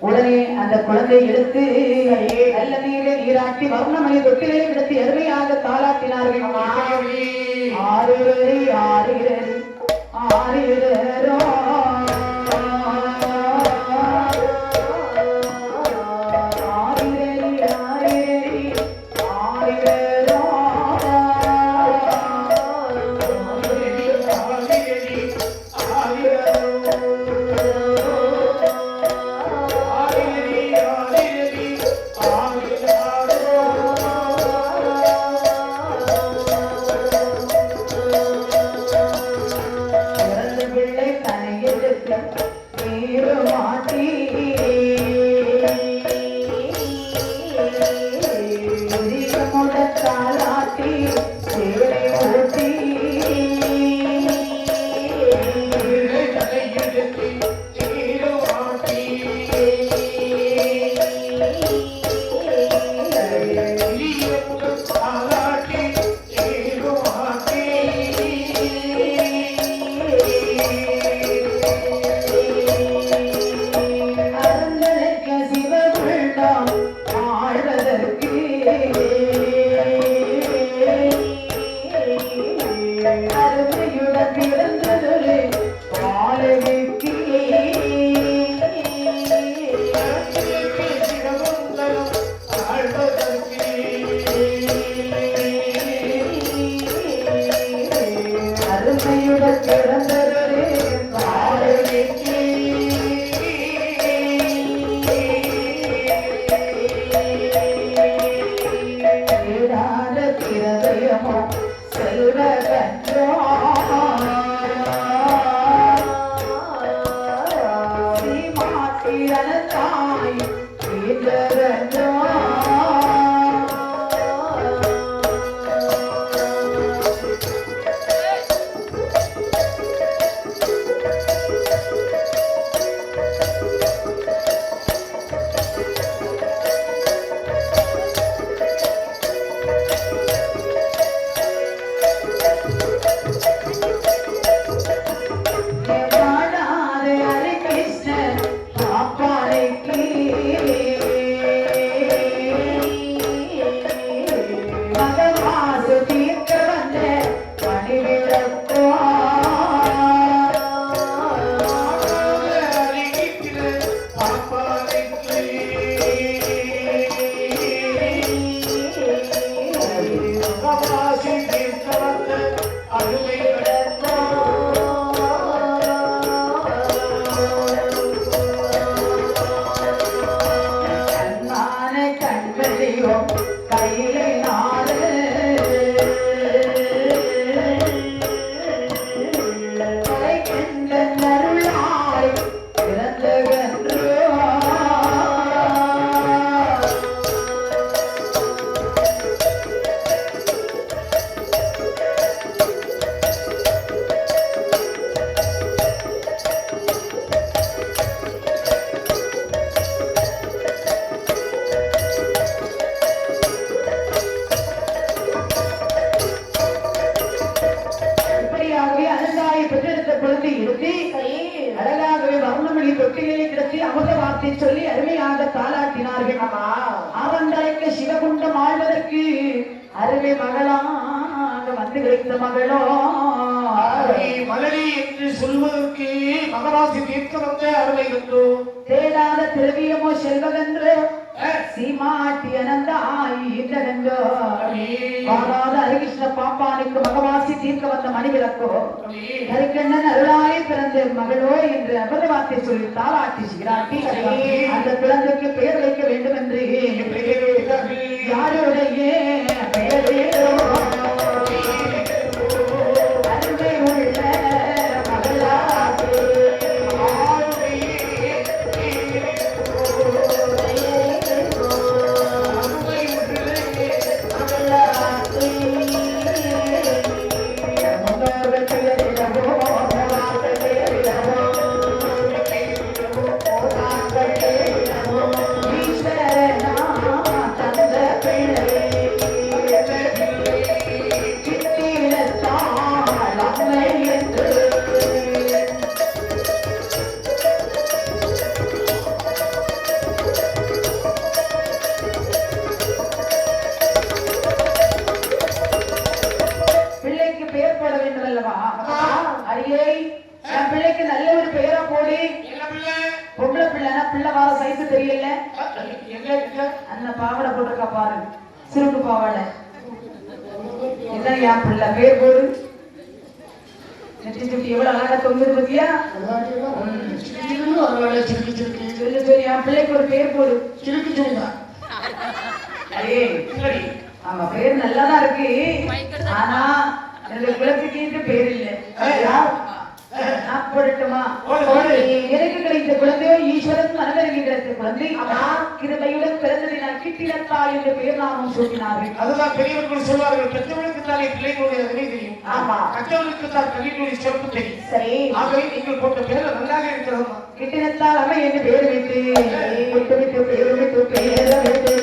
உடனே அந்த குழந்தை எடுத்து நல்ல நீரை நீராட்டி வர்ணமணி தொட்டிலே கிடத்தி அருமையாக தாளாட்டினார்கள். ஆறு ஆறு ஆறு சொல்லி அருமையாக தாளாட்டினார்கள். அவந்தலைக்கு சிவகுண்டம் ஆழ்வதற்கு அருமை மகளாக வந்து கிடைத்த மகளோ மலரி என்று சொல்வதற்கு மகராசி தீர்க்க வந்த அருமை வந்தோ தேடாத திரவியமோ செல்வதென்று சீமாட்டி அனந்தாயின்றோ பாராத ஹரிகிருஷ்ண பாப்பானுக்கு மகவாசி தீர்க்க வந்த மணிவிளக்கோ ஹரிக்கண்ணன் அருளாய் பிறந்த மகளோ என்று அபதவார்த்தை சொல்லி தாளாட்டி சீராட்டி அந்த குழந்தைக்கு பெயர் வைக்க வேண்டும் என்று யாருடைய பெயரே ஈஸ்வரனா தந்த பிள்ளை பிள்ளை வார சைஸ் தெரியல எங்க அந்த பாவாடை போட்டிருக்கா பாரு சிறுக்கு பாவாடை இதான் என் பிள்ளை பேர் போடு நெற்றி சுட்டி எவ்வளவு அழகா தொங்குது பத்தியா சொல்லு சொல்லு என் பிள்ளைக்கு ஒரு பேர் போடு அடே ஆமா பேர் நல்லாதான் இருக்கு ஆனா என்னுடைய குலத்துக்கு பேர் இல்லை போடட்டுமா எனக்கு கிடைத்த குழந்தையோ ஈஸ்வரன் மனதிற்கு கிடைத்த குழந்தை கிருபையுடன் பிறந்ததினால் கிட்டிடத்தாள் என்ற பெயர் நாமும் சூட்டினார்கள். அதுதான் பெரியவர்கள் சொல்வார்கள், பெற்றவர்களுக்கு தானே பிள்ளைகளுடைய அருமை தெரியும். ஆமா, கற்றவர்களுக்கு தான் கல்வியினுடைய சிறப்பு தெரியும். சரி, ஆகவே நீங்கள் போட்ட பேர் நன்றாக இருக்கிறதா? கிட்டிடத்தால் அவை என்று பெயர் வைத்து விட்டு பெயர் விட்டு பெயர் வைத்து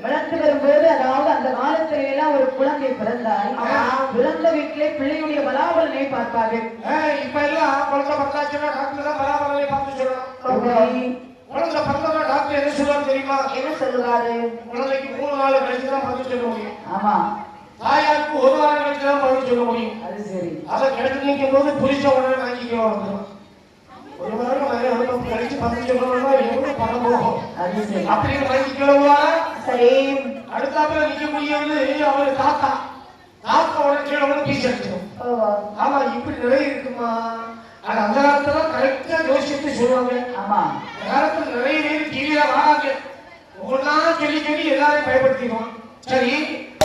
வளர்த்து வரும்போது, அதாவது அந்த காலத்தில எல்லாம் ஒரு குழந்தை பிறந்தால் பிறந்த வீட்டிலே பிள்ளையுடைய பலாபலனை பார்ப்பார்கள். இப்ப எல்லாம் குழந்தை பிறந்தாச்சுன்னா டாக்டர் தான் பலாபலனை பார்த்து சொல்லணும். குழந்தை பிறந்தா டாக்டர் என்ன சொல்லுவாரு தெரியுமா? என்ன சொல்லுவாரு? குழந்தைக்கு 3 நாள் கழிச்சு தான் பதில் சொல்ல முடியும். ஆமா, தாயாருக்கு 1 வாரம் கழிச்சு தான் பதில் சொல்ல முடியும். அது சரி. அதை கிடக்கு நிற்கும் போது புரிச்ச உடனே வாங்கிக்கலாம் வந்துடும். 1 வாரம் கழிச்சு பதில் சொல்லணும்னா எவ்வளவு பணம் போகும்? அது சரி. அப்படின்னு வாங்கிக்கலாம். சரி, அடுத்தாப்புல நிக்க முடியாது. அவரு தாத்தா தாத்தாவோட கீழே பீஸ் அடிச்சிடும். ஆமா, இப்படி நிறைய இருக்குமா? ஆனா அந்த காலத்துல கரெக்டா யோசிச்சு சொல்லுவாங்க. ஆமா, அந்த காலத்துல நிறைய பேர் டிவியில வராங்க. ஒவ்வொன்னா சொல்லி சொல்லி எல்லாரையும் பயன்படுத்திடுவோம். சரி,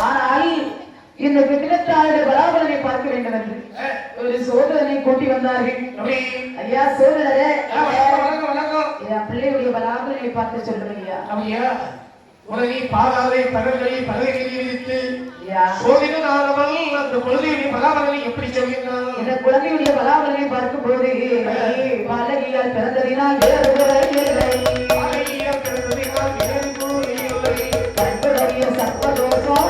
ஆனால் இந்த விக்கிரத்தாளுடைய பலாபலனை பார்க்க வேண்டும் என்று ஒரு சோதரனை கூட்டி வந்தார்கள். ஐயா சோதரரே, என் பிள்ளையுடைய பலாபலனை பார்த்து சொல்றேன் ஐயா. அப்படியா? உடனே பாதாரை பகல்களை பலகைகளை விதித்து சோதனானவள் அந்த குழந்தையுடைய பலாபலனை எப்படி சொல்கிறார்? இந்த குழந்தையுடைய பலாபலனை பார்க்கும் போது பாலகியால் பிறந்ததினால் வேறு பாலகியால் பிறந்ததினால் வேறு கற்புடைய சர்ப்பதோஷம்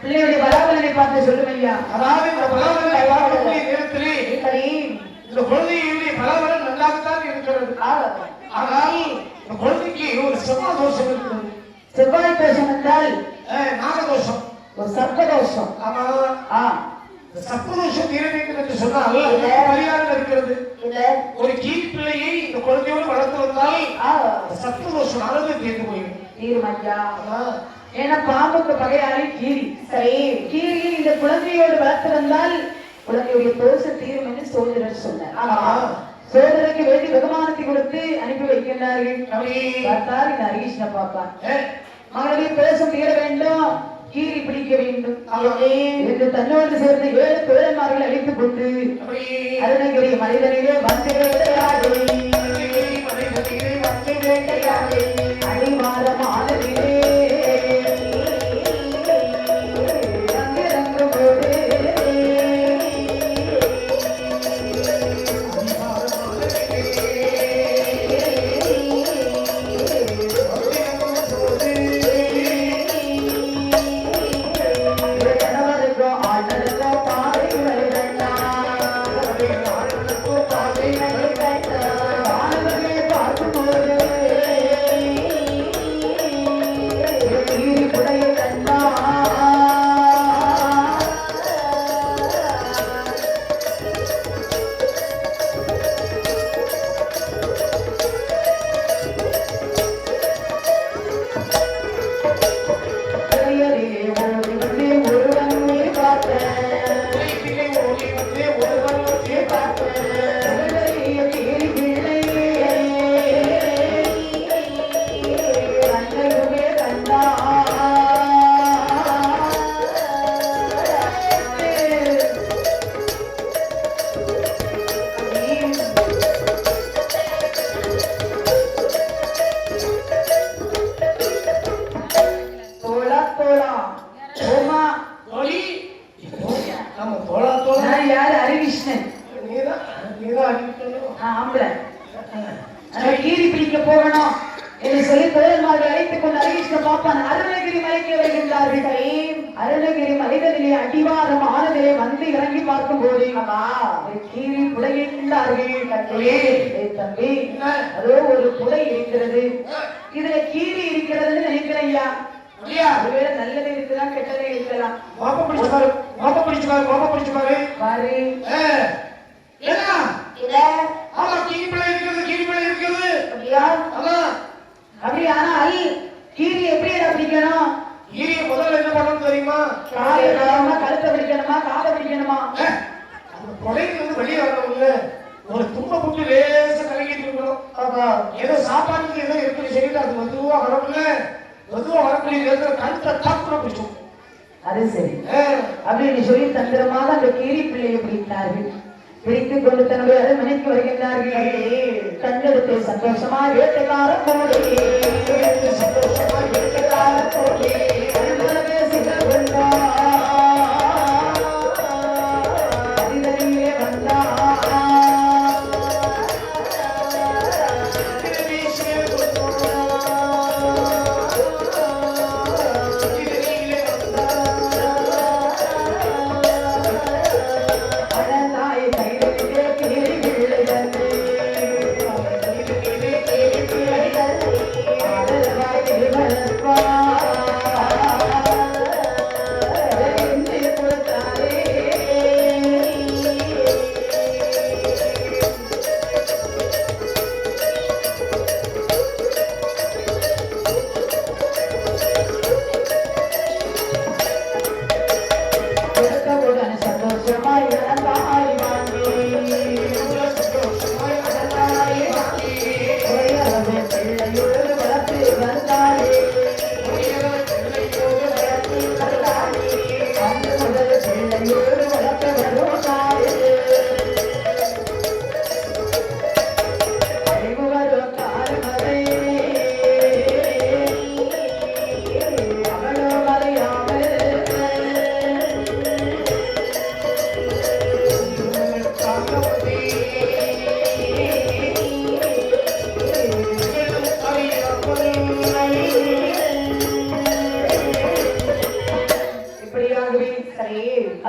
பிள்ளையுடைய பலாபலனை பார்த்து சொல்லுமையா. அதாவது இந்த பலாபலனை பார்க்கக்கூடிய நேரத்திலே இந்த குழந்தையுடைய பலாபலன் நல்லாத்தான் இருக்கிறது. ஆனால் இந்த குழந்தைக்கு ஒரு செவ்வாய் தோஷம் இருக்கிறது. செவ்வாய் தோஷம் என்றால் நாகதோஷம், ஒரு சர்ப்பதோஷம். ஆமா, சர்ப்பதோஷம் தீர வேண்டும் என்று சொன்னால் பரிகாரம் இருக்கிறது. ஒரு கீழ் பிள்ளையை இந்த குழந்தையோடு வளர்த்து வந்தால் சர்ப்பதோஷம் அளவு தீர்ந்து போயிடும். தீர்மையா? ஏன்னா பாம்புக்கு பகையாளி கீரி. சரி, கீரியை இந்த குழந்தையோடு வளர்த்து வந்தால் குழந்தையுடைய தோசை தீரும் என்று சோதரர் சொன்னார். சோதரருக்கு வேண்டி வெகுமானத்தை கொடுத்து அனுப்பி வைக்கின்றார்கள். பார்த்தார் இந்த ஹரிகிருஷ்ண பாப்பா மகளுடைய பேசம் தீர வேண்டும், கீரி பிடிக்க வேண்டும் என்று தன்னோடு சேர்ந்து 7 வைத்துக் கொண்டு அருணகிரி மனிதனிலே வந்து வேட்டையாடி அடிமாற மாதவிலே ரங்கு போடு கீரி பிடிக்க போகணும் என்று சொல்லி தோழர்மார்கள் அழைத்துக் கொண்டு அரிகிருஷ்ண பாப்பான் அருணகிரி மலைக்கு வருகின்றார்கள். அருணகிரி மலைதனிலே அடிவாரம் ஆனதிலே வந்து இறங்கி பார்க்கும் போது கீரி புடையின்றார்கள். தம்பி அதோ ஒரு புடை இருக்கிறது, இதுல கீரி இருக்கிறதுன்னு நினைக்கிறேன் ஐயா. ஒருவேளை நல்லது இருக்குதான் கெட்டதே இருக்கலாம். பாரு அப்படி ஆனால் கீரி எப்படி பிடிக்கணும்? கீரியை முதல்ல என்ன பண்ணணும் தெரியுமா? கழுத்தை பிடிக்கணுமா, காதை பிடிக்கணுமா? அந்த கொலைக்கு வந்து வெளியே வரணும்ல, ஒரு தும்ப புட்டு லேசா கலங்கிட்டு இருக்கணும். ஏதோ சாப்பாட்டுக்கு ஏதோ இருக்குது சரியில்லை, அது மெதுவா வரணும்ல, மெதுவா வரக்கூடிய நேரத்தில் கழுத்தை தாக்குற பிடிச்சோம். அது சரி அப்படின்னு சொல்லி தந்திரமாக அந்த கீரி பிள்ளையை பிடித்தார்கள். பிடித்துக் கொண்டு தன்னுடைய அரண்மனைக்கு வருகின்றார்கள். கண்டெடுத்து சந்தோஷமா வேட்டைக்காரன் போலே சந்தோஷமா வேட்டைக்காரன் போலே வந்தா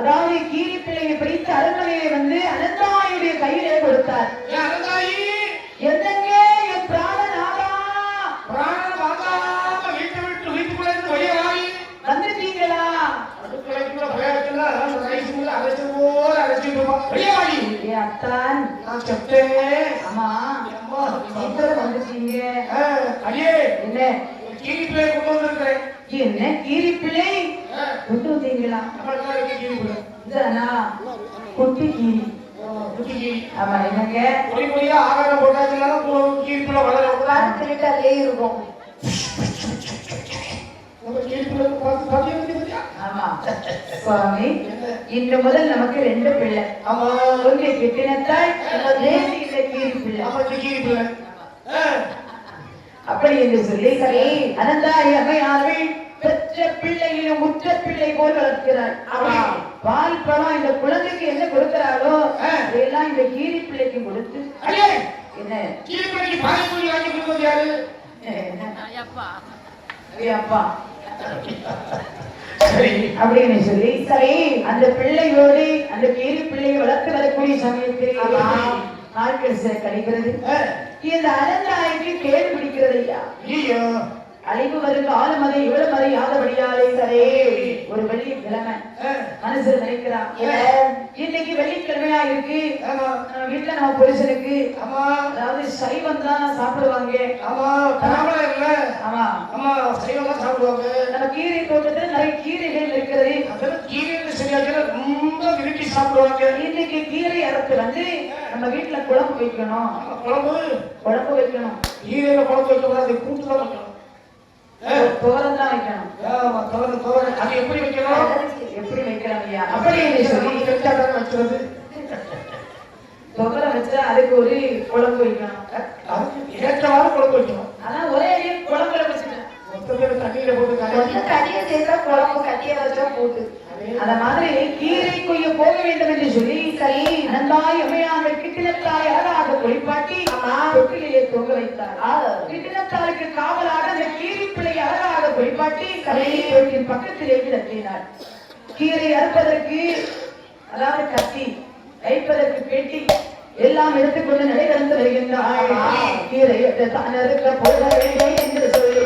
அதாவது கீரி பிள்ளையை பிடித்து அரண்மனையை வந்து அனந்தாயுடைய கையிலே கொடுத்தார். என்னங்க என் பிராணநாதா, வந்துட்டீங்களா? அத்தான் ஆமா வந்துட்டீங்க. என்ன கீரி பிள்ளை கொண்டு வந்திருக்கிறேன். என்ன கீரி பிள்ளை கொண்டு வந்தீங்களா? குட்டி கீரி. ஆமா என்னங்க பொறிமுறையா ஆகாரம் போட்டாச்சுன்னா கீரி பிள்ளை வளர இருக்கும். ஆமா சுவாமி, இன்று முதல் நமக்கு 2 பிள்ளை. ஆமா ஒன்று கிட்டினத்தாய், இன்னொன்று இந்த கீரி பிள்ளை. ஆமா கீரி பிள்ளை. அப்படி என்று சொல்லி அனந்தாய் அம்மையார்கள் பெற்ற பிள்ளையிலும் உற்ற பிள்ளை போல் வளர்க்கிறார். பால் பழம் இந்த குழந்தைக்கு என்ன கொடுக்கிறாரோ அதெல்லாம் இந்த கீரி பிள்ளைக்கு கொடுத்து என்ன கீரி பிள்ளைக்கு பானிபூரி வாங்கி கொடுத்தது யாரு? அப்பா அப்படின்னு சொல்லி சரி அந்த பிள்ளையோடு அந்த கீரி பிள்ளையை வளர்த்து வரக்கூடிய சமயத்தில் நாட்கள் சில கழிக்கிறது. இந்த அனந்தாய்க்கு கேடு பிடிக்கிறது ஐயா. அழிவு வரும் காலம் அதை இவ்வளவு மறை ஆதபடியாலே சரே ஒரு வெள்ளிக்கிழமை மனசுல நினைக்கிறான், இன்னைக்கு வெள்ளிக்கிழமையா இருக்கு, வீட்டுல நம்ம புருஷனுக்கு அதாவது சைவம் தான் சாப்பிடுவாங்க. நம்ம கீரை தோட்டத்துல நிறைய கீரைகள் இருக்கிறது, ரொம்ப விரும்பி சாப்பிடுவாங்க. இன்னைக்கு கீரை அறுத்து வந்து நம்ம வீட்டுல குழம்பு வைக்கணும். குழம்பு வைக்கணும், கீரையில குழம்பு வைக்கக்கூடாது, கூட்டு தான் வைக்கணும். தோரம் தான் வைக்கணும். அது எப்படி வைக்கணும்? எப்படி வைக்கலாம் ஐயா? அப்படி வச்சுறது தொகரை வச்சா அதுக்கு ஒரு குழம்பு வைக்கணும், ஏற்றவாறு குழம்பு வைக்கணும். அதான் ஒரே குழம்புல வச்சுட்டேன். தண்ணியில போட்டு தண்ணியை சேர்த்தா குழம்பு கட்டிய வச்சா போட்டு அந்த மாதிரி கீரை கொய்ய போக வேண்டும் என்று சொல்லி சரி நந்தாய் அம்மையார்கள் கிட்டினத்தாய் அழகாக குளிப்பாட்டி தொட்டிலே தொங்க வைத்தார். கிட்டினத்தாருக்கு காவலாக அந்த கீரி பிள்ளை அழகாக குளிப்பாட்டி கரையின் பக்கத்திலே கிடத்தினார். கீரை அறுப்பதற்கு அதாவது கத்தி, வைப்பதற்கு பெட்டி எல்லாம் எடுத்துக்கொண்டு நடைபெற்று வருகின்றார். கீரை தான் அறுக்க போக வேண்டும் என்று சொல்லி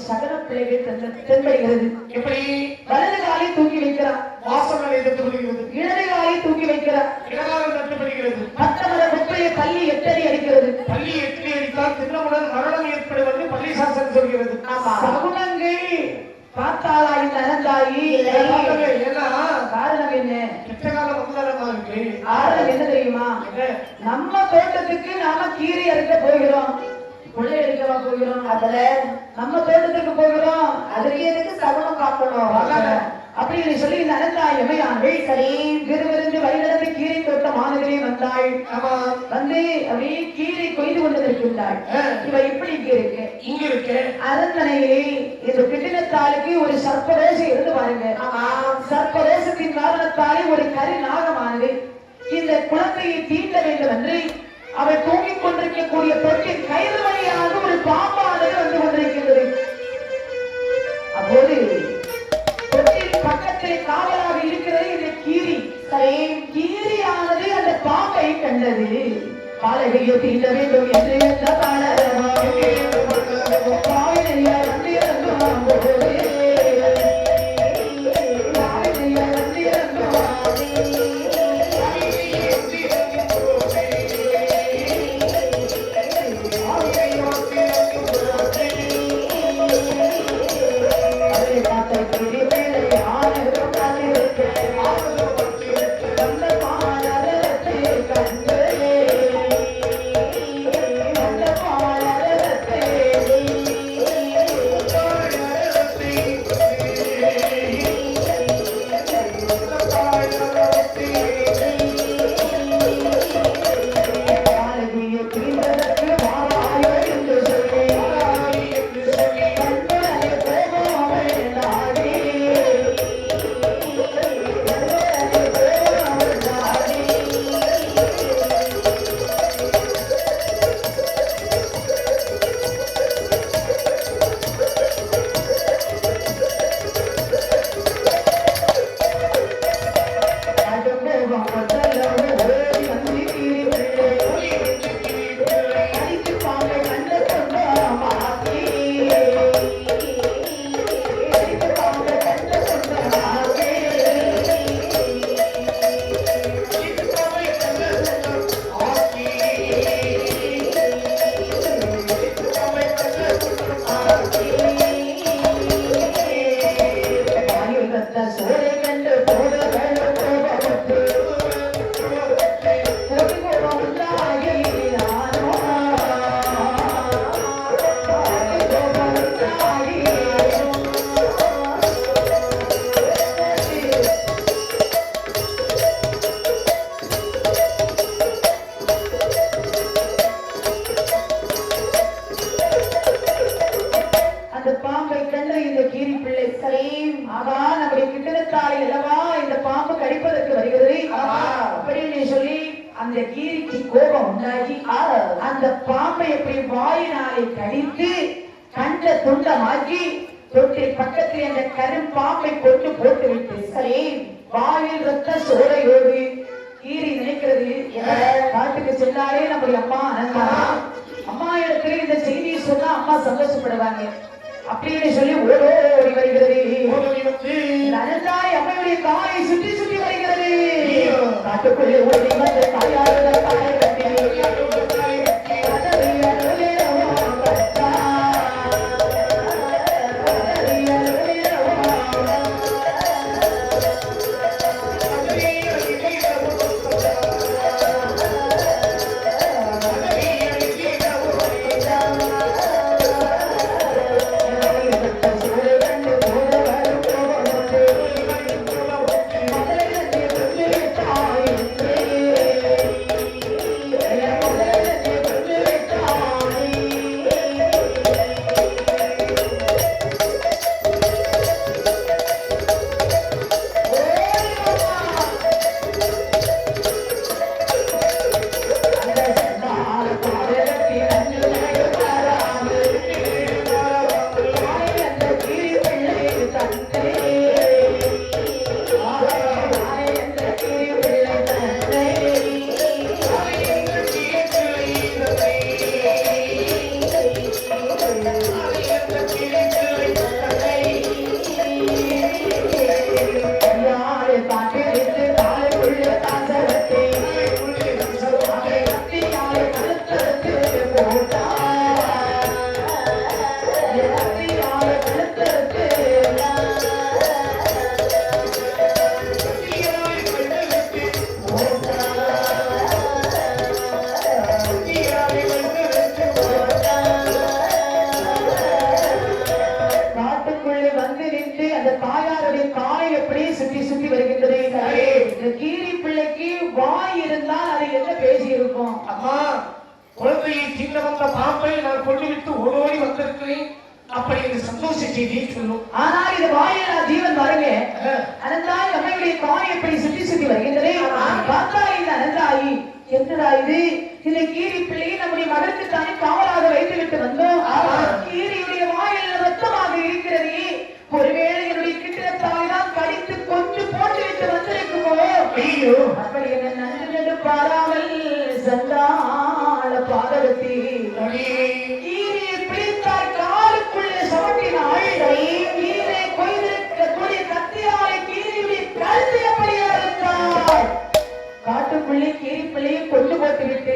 சகல பிள்ளைகள் தென்படுகிறது. எப்படி? வலது காலை தூக்கி வைக்கிறார், வாசனை எதிர்க்கப்படுகிறது. இடது காலை தூக்கி வைக்கிறார், இடகாலம் தட்டுப்படுகிறது. மற்றவர குப்பையை பள்ளி 8 அடி அடிக்கிறது. பள்ளி 8 அடித்தால் தினமுடன் மரணம் ஏற்படுவது பள்ளி சாசனம் சொல்கிறது. சகுனங்கள் பார்த்தாளா இந்த அனந்தாயி? ஏன்னா காரணம் என்ன? கெட்ட காலம் வந்தாரமா இருக்கு. காரணம் என்ன தெரியுமா? நம்ம தோட்டத்துக்கு நாம கீரை அறுக்க போகிறோம், கொள்ளை அடிக்கவா போகிறோம், அதுல நம்ம தோட்டத்துக்கு போகிறோம், அதுக்கு எதுக்கு சகுனம் பார்க்கணும் அப்படின்னு சொல்லி இந்த அனந்தாய் எமையார்கள் சரி விறுவிருந்து வழிநடந்து கீரை தோட்டம் மாநகரே வந்தாள். வந்து அப்படியே கீரை கொய்து கொண்டிருக்கின்றாள். இவ இப்படி இங்க இருக்கு அரண்மனையிலே இந்த கிட்டினத்தாளுக்கு ஒரு சர்ப்பதோஷம் இருந்து பாருங்க. சர்ப்பதோஷத்தின் காரணத்தாலே ஒரு கரி நாகமானது இந்த குழந்தையை தீண்ட வேண்டும் என்று அவள் தூங்கிக் கொண்டிருக்கக்கூடிய தொட்டின் கயிறு வழியாக ஒரு பாம்பானது வந்து கொண்டிருக்கின்றது. அப்போது தொட்டின் பக்கத்தில் காவலாக இருக்கிறது இந்த கீரி. கீரியானது அந்த பாம்பை கண்டது. பாலகையை தீண்ட வேண்டும் என்று எந்த அந்த கீரிக்கு கோபம் உண்டாகி அந்த பாம்பை எப்படி வாயினாலே கடித்து கண்ட துண்டமாக்கி தொட்டி பக்கத்தில் அந்த கரும்பாம்பை கொண்டு போட்டு விட்டு சரி வாயில் ரத்த சோலையோடு கீரி நினைக்கிறது காட்டுக்கு சென்றாலே நம்முடைய அம்மா அனந்தா அம்மா இடத்துல இந்த செய்தியை சொன்னா அம்மா சந்தோஷப்படுவாங்க அப்படின்னு சொல்லி ஓடோடி வருகிறது. அனந்தாய் அம்மையுடைய காலை சுற்றி சுற்றி வருகிறது. காட்டுக்குள்ளே ஓடி வந்த தாயாருடைய தாயை கட்டி இந்த கீரி பிள்ளையை நம்முடைய மகனுக்கு தானே காவலாக வைத்து விட்டு வந்தோம். கீரியுடைய வாயில் ரத்தமாக இருக்கிறது. ஒருவேளை என்னுடைய கிட்டத்தாய் தான் கடித்து கொஞ்சம் போட்டு விட்டு வந்திருக்குமோ? அப்படி என்ன நன்று நன்று பாராமல் சண்டாள பாதகத்தி கீரியை பிடித்தாய் காலுக்குள்ளே சமட்டினாள். கீரை கொய்திருக்கக்கூடிய கத்தியாலை கீரியுடைய கழுத்தை அப்படியே அறுத்தாள். காட்டுக்குள்ளே கீரி பிள்ளையை கொண்டு போட்டு விட்டு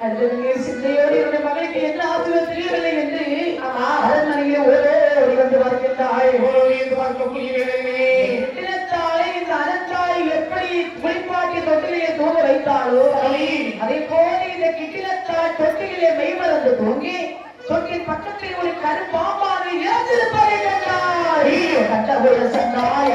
அந்த சிந்தையோடு என்னுடைய மகளுக்கு என்ன ஆசுவ தெரியவில்லை என்று அரண்மனையிலே ஓடி வந்து பார்க்கின்றாள். இந்த அனந்தாய் எப்படி குளிப்பாட்டி தொட்டிலே தூங்க வைத்தாளோ அதே போல இந்த கிட்டிலத்தாய் தொட்டிலே மெய்மறந்து தூங்கி தொட்டின் பக்கத்தில் ஒரு கருப்பாம்பாக இறந்திருப்பதை கண்டாள். கண்டபோது சொன்னாய்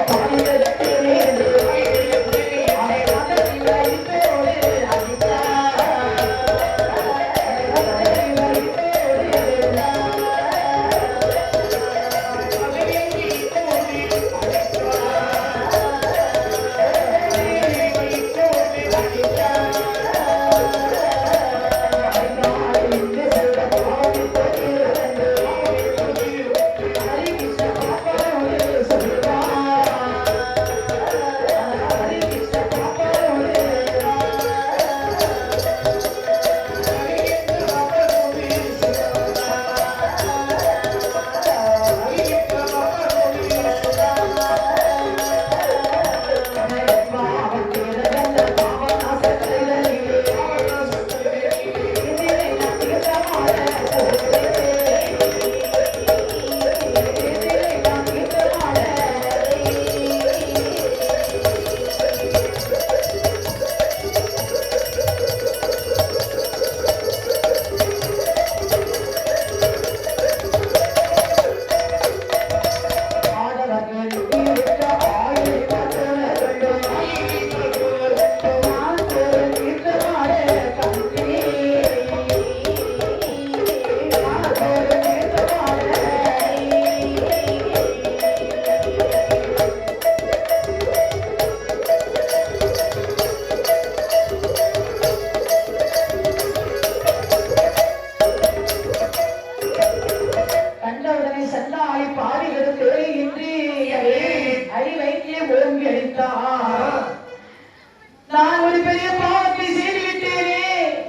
நான் ஒரு பெரிய பாவத்தை செய்து விட்டேனே.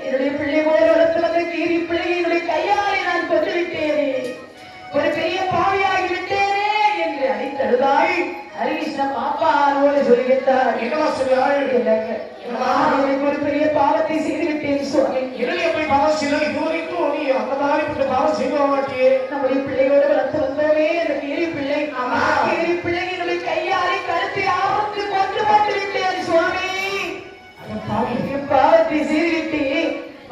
என்னுடைய பிள்ளை போல வளர்த்து வந்த கீரி பிள்ளை என்னுடைய கையாலே நான் கொண்டு விட்டேனே. ஒரு பெரிய பாவியாகி விட்டேனே என்று அடித்தழுதாள். ஹரிகிருஷ்ண பாப்பாரோடு சொல்லிவிட்டார். எனக்கு ஒரு பெரிய பாவத்தை செய்து விட்டேன் சுவாமி. நம்முடைய பிள்ளையோடு வளர்த்து வந்தோமே அந்த கீரி பிள்ளை. கீரி பிள்ளை என்னுடைய கையாலே கழுத்தை ஆபத்து கொண்டு போட்டு விட்டேன் சுவாமி. பாவத்தை செய்துவிட்டு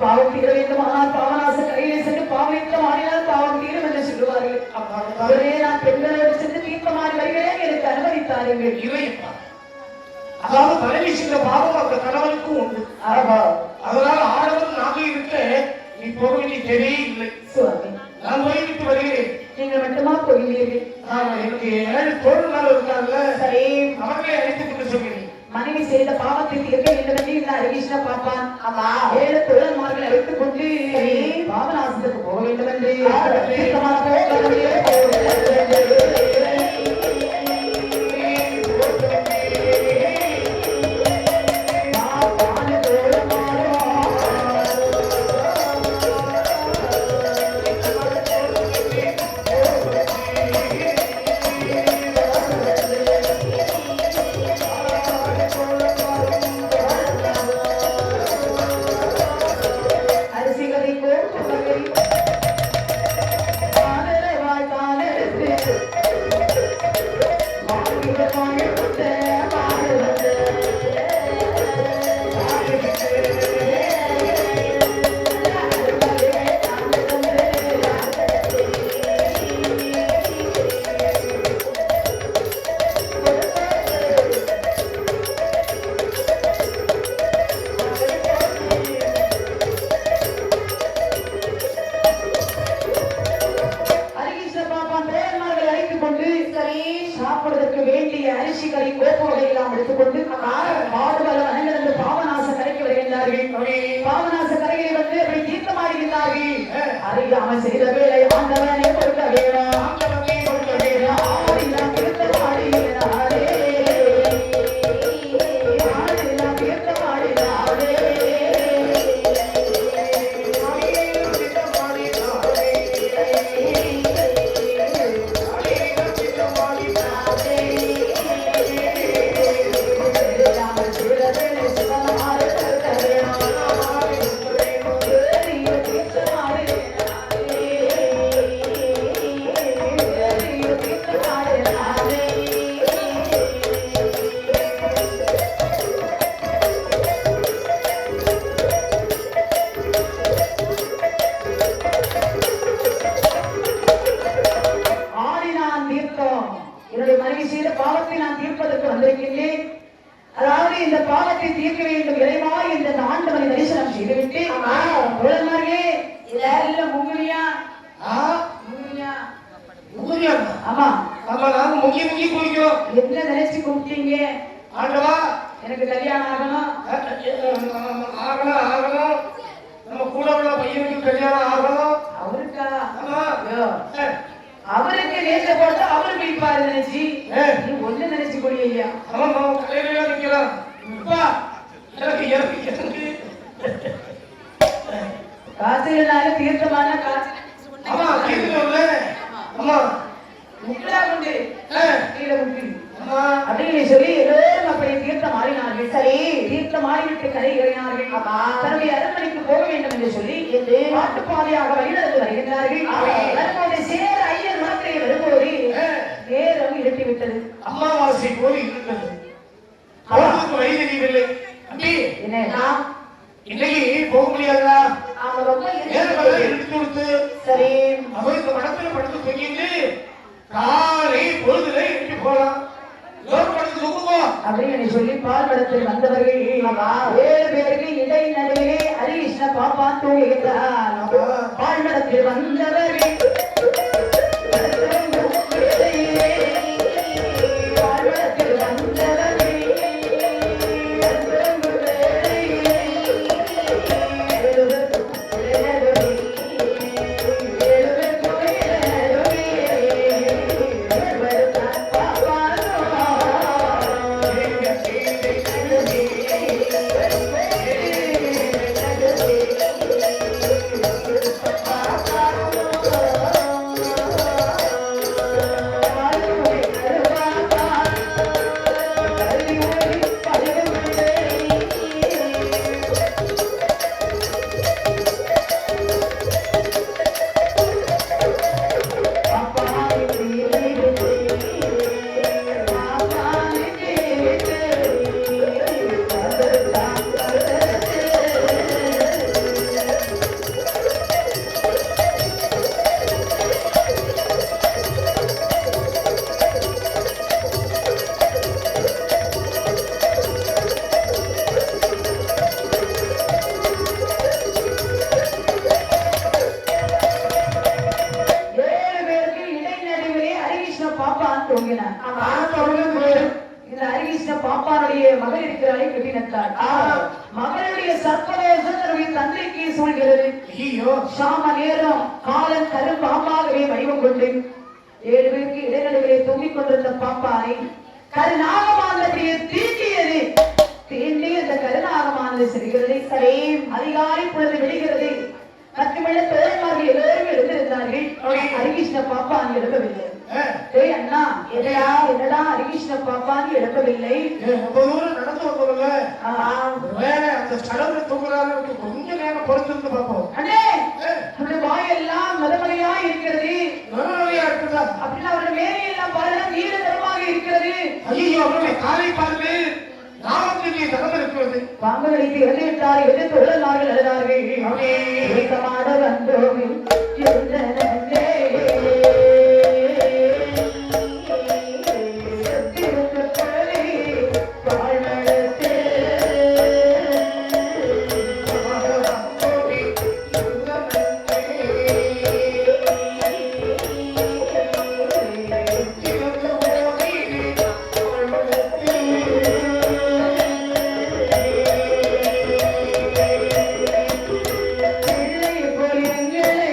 பாவம் தீர வேண்டுமானால் பாவநாச கையிலே சென்று பாவம் ஆடினால் பாவம் தீரும் என்று சொல்லுவார்கள். ஒரே நான் பெண்களோடு சென்று தீர்க்கமாடி வருகிறேன் எனக்கு அனுமதித்தார்கள். அதாவது தலைவி செய்த பாவம் அந்த கணவனுக்கும் உண்டு. அதனால ஆடவன் நாக இருக்க நீ போகவில்லை தெரியவில்லை. நான் போய்விட்டு வருகிறேன். நீங்கள் மட்டுமா போகிறீர்கள்? எனக்கு 7 தோழர்கள் இருக்காங்கல்ல, சரி அவர்களை அழைத்துக் கொண்டு சொல்கிறேன். மனைவி செய்த பாவத்தை தீர்க்க வேண்டும் என்று இந்த ஹரிகிருஷ்ண பாப்பான் 7 தோழர்மார்களை அழைத்துக் கொண்டு பாவநாசத்துக்கு போக வேண்டும் என்று சாப்பிடுவதற்கு வேண்டிய அரிசிகளை கோப்போடு எல்லாம் எடுத்துக்கொண்டு பாடுபல அனைவரும் பாவநாச கரைக்கு வருகின்றார்கள். பாவநாச கரையை அறியாமல் செய்த வேலை ஆண்டவனே கொடுக்க வேணும். ஆண்டவனே கொடுக்க வேணும். ஆடிலாம் தீர்த்தம் ஆடினாரே, ஆடிலாம் தீர்த்தம் ஆடினாரே. அறியாமல் செய்த வேலை சுகமாறு கொடுக்க வேணும். தீர்த்தம் ஆடினாரே, தீர்த்தம் ஆடினாரே. ஆடினான் தீர்த்தம். என்னுடைய மனைவி செய்த பாவத்தை நான் தீர்ப்பதற்கு வந்திருக்கின்றேன். அதாவது இந்த பாவத்தை தீர்க்க வேண்டும் இறைவா என்று அந்த ஆண்டவனை தரிசனம் செய்துவிட்டு தோழர்களே இதெல்லாம் முங்குனியா முங்குனியா முகுதியாமா? ஆமா ஆமா, நாங்க முங்கி முங்கி குளிக்கிறோம். என்ன நினைச்சு கும்பிட்டீங்க? ஆண்டவா, எனக்கு கல்யாணம் ஆகணும், ஆகணும் ஆகணும், நம்ம கூட உள்ள பையனுக்கு கல்யாணம் ஆகணும். அவருக்கா? ஆமா. ஐயோ, அவருக்கு நேற்று போட்டு அவரு பிடிப்பாரு நினைச்சு நீ ஒண்ணு நினைச்சு கொடியா? ஆமா, கலையில நிக்கலாம். அப்பா, எனக்கு எனக்கு எனக்கு காசு இல்லைனாலும் தீர்த்தமான காசு. ஆமா, கேட்கல. ஆமா, முக்கடா கொண்டு கீழே முட்டி ஆமா, அப்படின்னு சொல்லி எல்லோரும் அப்படி தீர்த்தம் ஆடினார்கள். சரி, தீர்த்தம் ஆடிவிட்டு கரை இறங்கினார்கள். தன்னுடைய அரண்மனைக்கு போக வேண்டும் என்று சொல்லி மாட்டுப்பாதையாக வழிநடந்து வருகின்றார்கள். வரும்போது சேர ஐயர் மரத்திலே வரும்போது நேரம் இருட்டி விட்டது. அம்மாவாசை போய் இருந்தது. அவருக்கு வழி தெரியவில்லை. அம்பி, என்ன இன்னைக்கு போக முடியாதா? அவங்க ரொம்ப நேரம் எடுத்து கொடுத்து சரி அவருக்கு மடத்துல படுத்து தூங்கிட்டு காலை பொழுதுல எடுத்து போலாம். படுத்து தூங்குவோம் அப்படின்னு சொல்லி பால் படத்தில் வந்தவர்கள் 7 பேருக்கு இடை நடுவே ஹரிகிருஷ்ண பாப்பா தூங்குகிறார். பால் படத்தில் வந்தவர்கள் இந்த ஹரிகிருஷ்ண பாப்பானுடைய மகள் இருக்கிறாளே கெட்டினத்தாள். மகளுடைய சர்ப்பதோஷம் தன்னுடைய தந்தைக்கு சூழ்கிறது. சாம நேரம் காலன் கரும்பாம்பாகவே வடிவம் கொண்டு 7 பேருக்கு இடைநடுவிலே தொங்கிக் கொண்டிருந்த பாப்பானை கருநாகமானபடியே தீண்டியது. தீண்டி அந்த கருநாகமானது செல்கிறது. சரி, அதிகாலை பொழுது விடுகிறது. மற்றமுள்ள தோழமார்கள் எல்லோரும் எழுந்திருந்தார்கள். ஹரிகிருஷ்ண பாப்பான் எழுப்பவில்லை. அண்ணா என்னடா ஹரிகிருஷ்ண பாப்பான் எழுப்பவில்லை? நடந்து வந்தவங்க அந்த ஸ்தலத்துல தூங்குறாங்க. கொஞ்ச நேரம் பொறுத்திருந்து பார்ப்போம். அண்ணே, அவருடைய வாயெல்லாம் மதமலையா இருக்கிறது. இருக்குதா? அப்படின்னா அவருடைய மேலையெல்லாம் பாருங்க நீல நிறமாக இருக்கிறது. ஐயோ, அவருடைய காலை பாருங்க நாமத்திலே தடம் இருக்கிறது. பாம்பு கடித்து இறந்து விட்டார் என்று தொழிலாளர்கள் எழுதார்கள். மாட வந்தோம் போய் எங்களை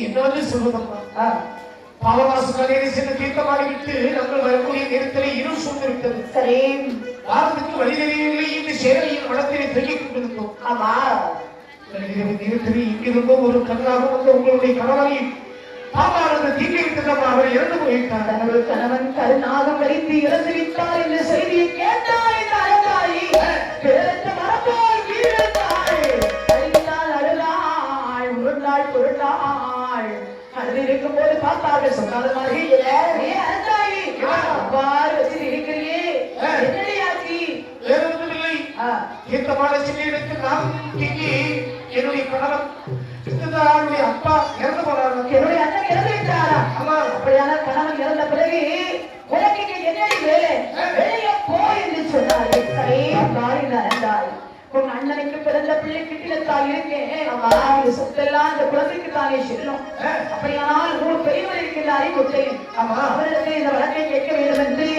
என்னன்னு சொல்லுதம்மா பாவவாச கலையை சென்று தீர்த்தமாடிவிட்டு நாங்கள் வரக்கூடிய நேரத்திலே இருள் சூழ்ந்துவிட்டது. சரி. வாரத்துக்கு வழி தெரியவில்லை என்று சேவையின் வளத்தினை தொங்கிக் கொண்டிருந்தோம். ஆமா. நேரத்தில் இங்கிருந்தோம் ஒரு கண்ணாக வந்து உங்களுடைய கணவனை பாப்பானது தீங்கி விட்டதம்மா. அவர் இறந்து போயிட்டார். தனது கணவன் கருணாகம் வலித்து இறந்து விட்டார் என்ற செய்தியை கேட்டாய் இந்த அழகாயி பேரற்ற மரபோல் வீழ்ந்தாள். அழுந்தாள், அழுதாள், உருண்டாள், பொருளாள். அழுதிருக்கும் போது பார்த்தார்கள் சொன்னாத மாதிரி அழகாயி அவ்வாறு வச்சு இருக்கிறியே என்னடி ஆச்சு? வேற ஒன்றுமில்லை. இந்த மாநிலத்திற்கு நாம் தீங்கி என்னுடைய கணவன் ஆளுடைய அப்பா இறந்து போறாரு. என்னுடைய அண்ணன் இறந்து விட்டாரா? ஆமா. அப்படியான கணவன் இறந்த பிறகு உனக்கு என்னடி வேலை? வெளியே போ என்று சொன்னார்கள். சரி இருந்தாய். உன் அண்ணனுக்கு பிறந்த பிள்ளை கிட்டினத்தால் இருக்கேன். அவருடைய சொத்தெல்லாம் அந்த குழந்தைக்கு தானே செல்லும். அப்படியானால் மூணு பெரியவர் இருக்கிறாரே கொட்டையன். அவரிடத்தில் இந்த வழக்கை கேட்க வேண்டும் என்று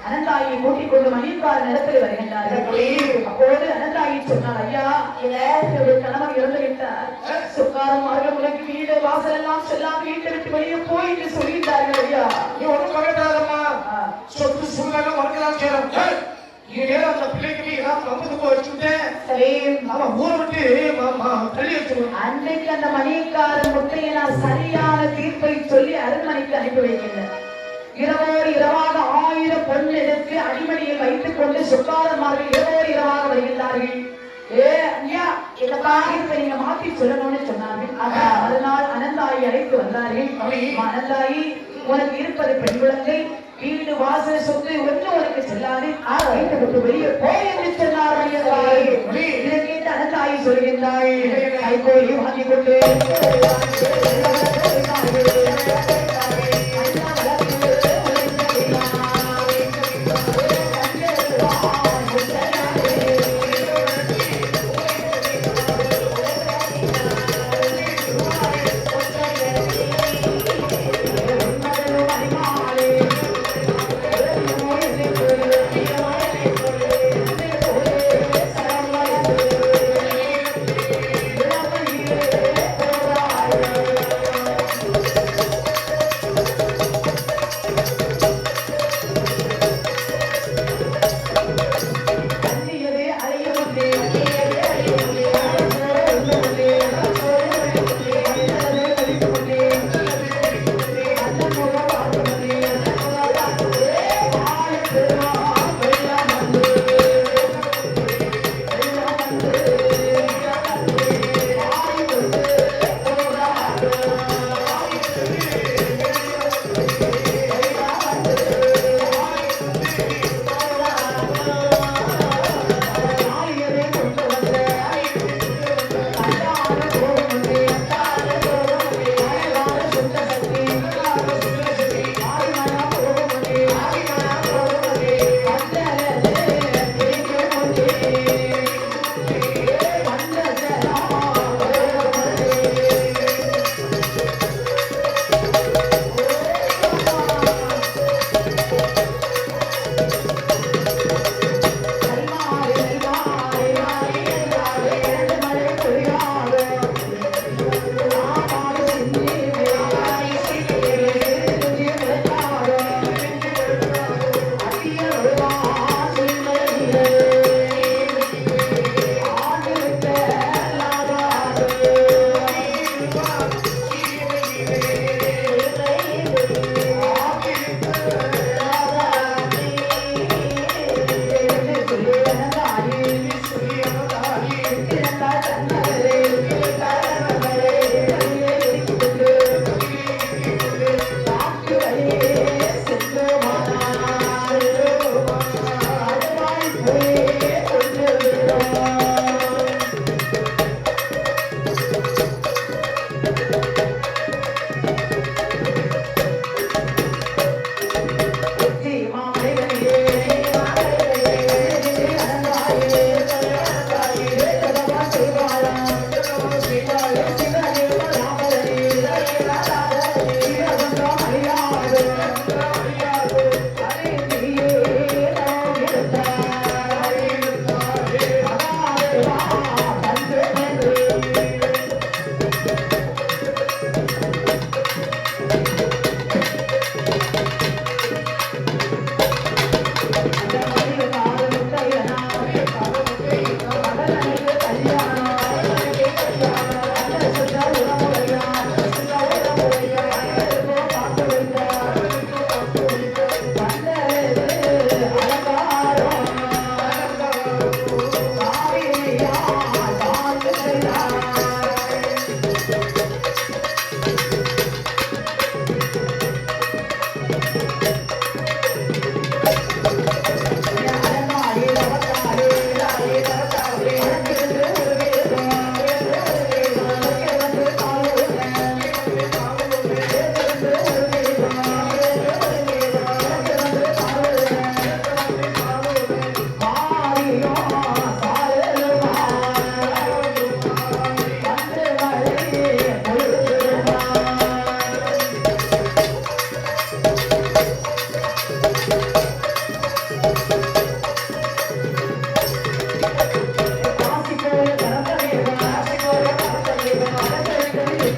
அனந்தாயை கூட்டிக் கொண்டு மணிக்கார இடத்தில் வருகின்றார்கள். அப்போது அனந்தாயி சொன்னார், ஐயா என்னுடைய கணவன் இறந்து விட்டார். சொக்காரம் அவர்கள் உனக்கு வீடு வாசல் எல்லாம் செல்லாம வீட்டை விட்டு வெளியே போய் என்று சொல்லிட்டார்கள். ஐயா நீ ஒன்றும் கவலைப்படாதம்மா. சொத்து சூழ்நிலை உனக்குதான் சேரும். அந்த பிள்ளைக்கு அன்றைக்கு அந்த மணிக்கார முத்தையனார் சரியான தீர்ப்பை சொல்லி அரண்மனைக்கு அனுப்பி வைக்கின்றனர். இரவோடு இரவாக 1000 பொன் எடுத்து அடிமடியை வைத்துக் கொண்டு சொக்காரமார்கள் இரவோடு இரவாக வருகின்றார்கள். ஐயா இந்த காரியத்தை நீங்க மாற்றி சொல்லணும்னு சொன்னார்கள். அதனால் அனந்தாயி அழைத்து வந்தார்கள். அனந்தாயி உனக்கு இருப்பது பெண் குழந்தை, வீடு வாசல் சொத்து ஒன்று உனக்கு செல்லாது, வீட்டை விட்டு வெளியே போய் என்று சொன்னார்கள். இதை கேட்டு அனந்தாயி சொல்கின்றாய் கைகோரி வாங்கி கொண்டு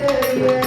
தெரிய